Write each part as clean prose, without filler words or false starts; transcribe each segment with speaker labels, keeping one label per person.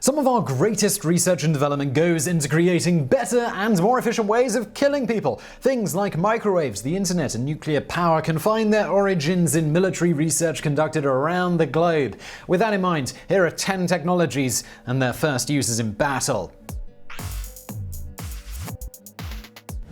Speaker 1: Some of our greatest research and development goes into creating better and more efficient ways of killing people. Things like microwaves, the internet, and nuclear power can find their origins in military research conducted around the globe. With that in mind, here are 10 technologies and their first uses in battle.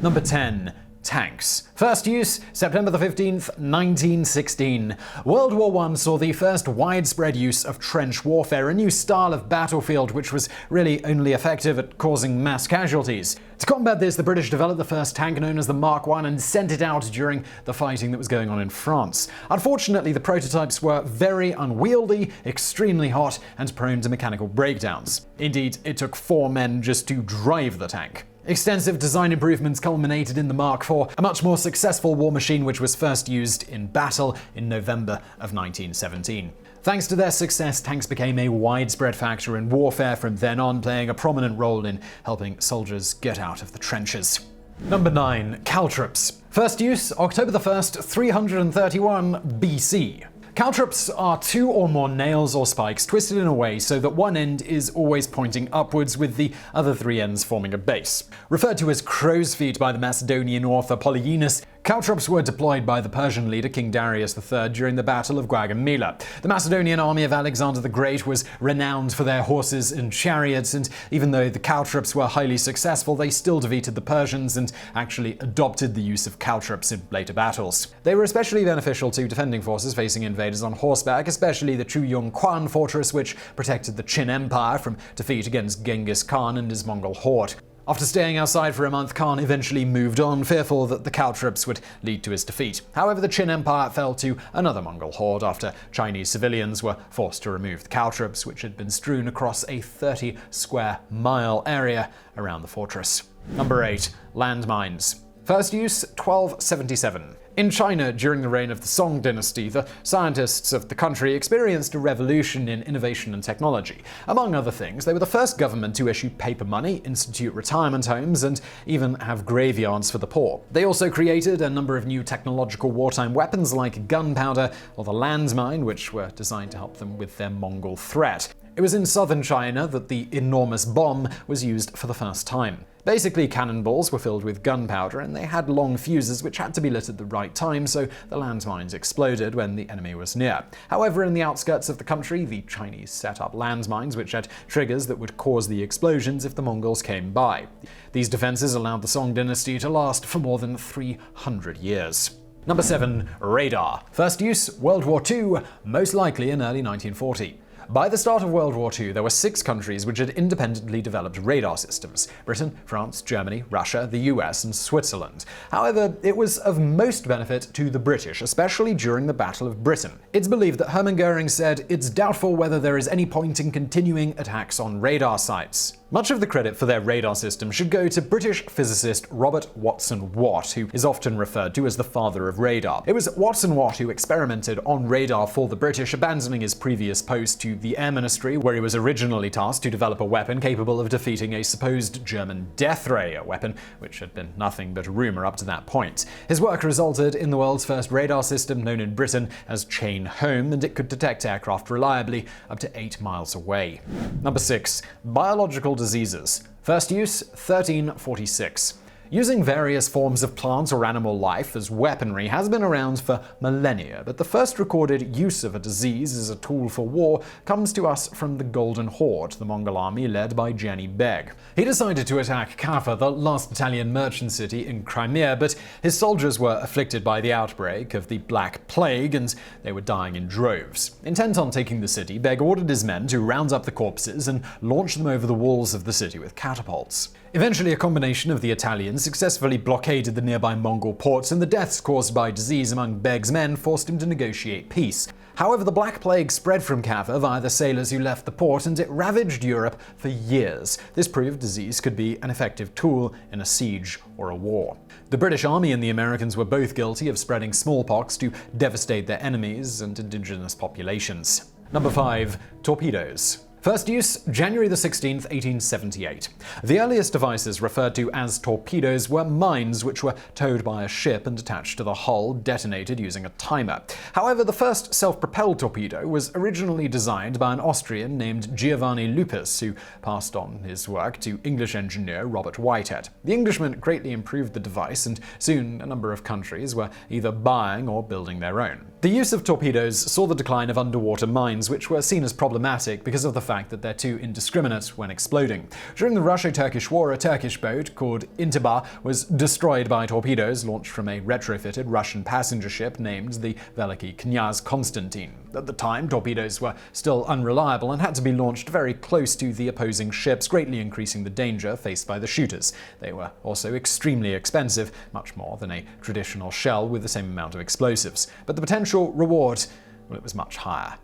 Speaker 1: Number 10. Tanks. First use, September 15th, 1916. World War I saw the first widespread use of trench warfare, a new style of battlefield which was really only effective at causing mass casualties. To combat this, the British developed the first tank known as the Mark I and sent it out during the fighting that was going on in France. Unfortunately, the prototypes were very unwieldy, extremely hot, and prone to mechanical breakdowns. Indeed, it took 4 men just to drive the tank. Extensive design improvements culminated in the Mark IV, a much more successful war machine which was first used in battle in November of 1917. Thanks to their success, tanks became a widespread factor in warfare from then on, playing a prominent role in helping soldiers get out of the trenches. Number 9. Caltrops. First use, October 1st, 331 BC. Caltrops are 2 or more nails or spikes twisted in a way so that one end is always pointing upwards, with the other 3 ends forming a base. Referred to as crow's feet by the Macedonian author Polygenus, caltrops were deployed by the Persian leader King Darius III during the Battle of Gaugamela. The Macedonian army of Alexander the Great was renowned for their horses and chariots, and even though the caltrops were highly successful, they still defeated the Persians and actually adopted the use of caltrops in later battles. They were especially beneficial to defending forces facing invaders on horseback, especially the Chuyongkwan fortress, which protected the Qin Empire from defeat against Genghis Khan and his Mongol horde. After staying outside for a month, Khan eventually moved on, fearful that the caltrops would lead to his defeat. However, the Qin Empire fell to another Mongol horde after Chinese civilians were forced to remove the caltrops, which had been strewn across a 30-square-mile area around the fortress. Number 8. Landmines. First use, 1277. In China, during the reign of the Song dynasty, the scientists of the country experienced a revolution in innovation and technology. Among other things, they were the first government to issue paper money, institute retirement homes, and even have graveyards for the poor. They also created a number of new technological wartime weapons like gunpowder or the landmine, which were designed to help them with their Mongol threat. It was in southern China that the enormous bomb was used for the first time. Basically, cannonballs were filled with gunpowder, and they had long fuses which had to be lit at the right time, so the landmines exploded when the enemy was near. However, in the outskirts of the country, the Chinese set up landmines which had triggers that would cause the explosions if the Mongols came by. These defenses allowed the Song dynasty to last for more than 300 years. Number 7. Radar. First use, World War II, most likely in early 1940. By the start of World War II, there were 6 countries which had independently developed radar systems: Britain, France, Germany, Russia, the US, and Switzerland. However, it was of most benefit to the British, especially during the Battle of Britain. It's believed that Hermann Goering said, "It's doubtful whether there is any point in continuing attacks on radar sites." Much of the credit for their radar system should go to British physicist Robert Watson Watt, who is often referred to as the father of radar. It was Watson Watt who experimented on radar for the British, abandoning his previous post to the Air Ministry, where he was originally tasked to develop a weapon capable of defeating a supposed German death ray, a weapon which had been nothing but a rumor up to that point. His work resulted in the world's first radar system, known in Britain as Chain Home, and it could detect aircraft reliably up to 8 miles away. Number 6. Biological diseases. First use, 1346. Using various forms of plant or animal life as weaponry has been around for millennia, but the first recorded use of a disease as a tool for war comes to us from the Golden Horde, the Mongol army led by Jenny Beg. He decided to attack Kaffa, the last Italian merchant city in Crimea, but his soldiers were afflicted by the outbreak of the Black Plague, and they were dying in droves. Intent on taking the city, Beg ordered his men to round up the corpses and launch them over the walls of the city with catapults. Eventually, a combination of the Italians successfully blockaded the nearby Mongol ports, and the deaths caused by disease among Beg's men forced him to negotiate peace. However, the Black Plague spread from Kaffa via the sailors who left the port, and it ravaged Europe for years. This proved disease could be an effective tool in a siege or a war. The British Army and the Americans were both guilty of spreading smallpox to devastate their enemies and indigenous populations. Number 5. Torpedoes. First use, January 16, 1878. The earliest devices referred to as torpedoes were mines which were towed by a ship and attached to the hull, detonated using a timer. However, the first self-propelled torpedo was originally designed by an Austrian named Giovanni Lupus, who passed on his work to English engineer Robert Whitehead. The Englishman greatly improved the device, and soon a number of countries were either buying or building their own. The use of torpedoes saw the decline of underwater mines, which were seen as problematic because of the fact that they're too indiscriminate when exploding. During the Russo-Turkish War, a Turkish boat called Intiba was destroyed by torpedoes launched from a retrofitted Russian passenger ship named the Veliki Knyaz Konstantin. At the time, torpedoes were still unreliable and had to be launched very close to the opposing ships, greatly increasing the danger faced by the shooters. They were also extremely expensive, much more than a traditional shell with the same amount of explosives. But the potential reward, well, it was much higher.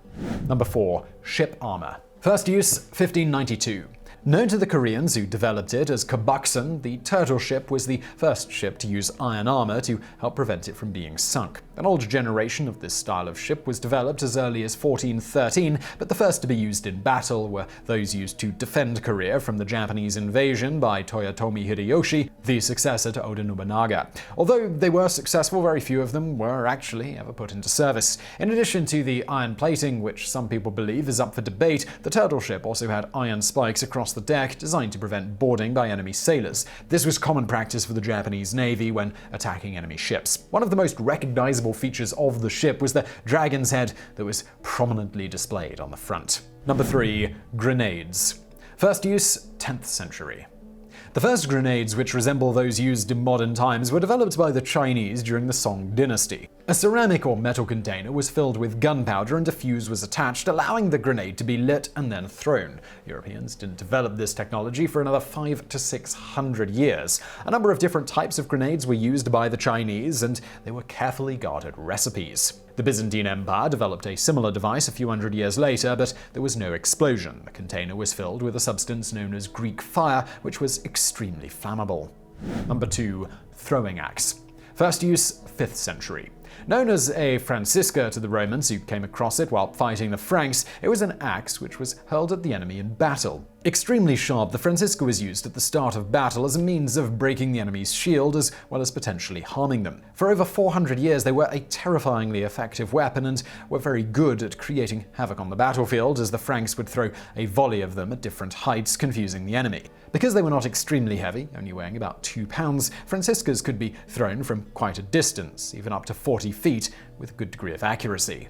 Speaker 1: Number 4. Ship armor. First use, 1592. Known to the Koreans who developed it as Kabuksun, the turtle ship was the first ship to use iron armor to help prevent it from being sunk. An older generation of this style of ship was developed as early as 1413, but the first to be used in battle were those used to defend Korea from the Japanese invasion by Toyotomi Hideyoshi, the successor to Oda Nobunaga. Although they were successful, very few of them were actually ever put into service. In addition to the iron plating, which some people believe is up for debate, the turtle ship also had iron spikes across the deck designed to prevent boarding by enemy sailors. This was common practice for the Japanese Navy when attacking enemy ships. One of the most recognizable features of the ship was the dragon's head that was prominently displayed on the front. Number 3. Grenades. First use, 10th century. The first grenades, which resemble those used in modern times, were developed by the Chinese during the Song dynasty. A ceramic or metal container was filled with gunpowder and a fuse was attached, allowing the grenade to be lit and then thrown. Europeans didn't develop this technology for another 500 to 600 years. A number of different types of grenades were used by the Chinese, and they were carefully guarded recipes. The Byzantine Empire developed a similar device a few hundred years later, but there was no explosion. The container was filled with a substance known as Greek fire, which was extremely flammable. Number 2. Throwing axe. First use, 5th century. Known as a Francisca to the Romans who came across it while fighting the Franks, it was an axe which was hurled at the enemy in battle. Extremely sharp, the Francisca was used at the start of battle as a means of breaking the enemy's shield as well as potentially harming them. For over 400 years, they were a terrifyingly effective weapon and were very good at creating havoc on the battlefield, as the Franks would throw a volley of them at different heights, confusing the enemy. Because they were not extremely heavy, only weighing about 2 pounds, Franciscas could be thrown from quite a distance, even up to 40 feet, with a good degree of accuracy.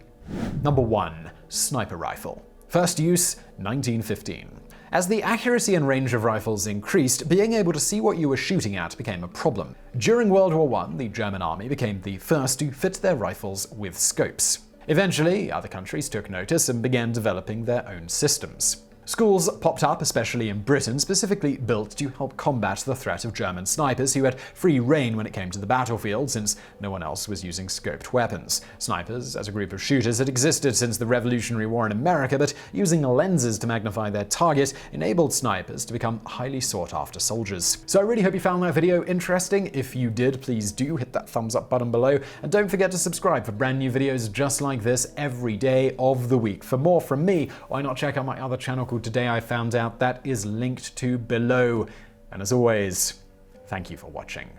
Speaker 1: Number 1. Sniper rifle. First use, 1915. As the accuracy and range of rifles increased, being able to see what you were shooting at became a problem. During World War I, the German army became the first to fit their rifles with scopes. Eventually, other countries took notice and began developing their own systems. Schools popped up, especially in Britain, specifically built to help combat the threat of German snipers who had free rein when it came to the battlefield, since no one else was using scoped weapons. Snipers, as a group of shooters, had existed since the Revolutionary War in America, but using lenses to magnify their target enabled snipers to become highly sought-after soldiers. So I really hope you found that video interesting. If you did, please do hit that thumbs up button below, and don't forget to subscribe for brand new videos just like this every day of the week. For more from me, why not check out my other channel called Today I Found Out, that is linked to below. And as always, thank you for watching.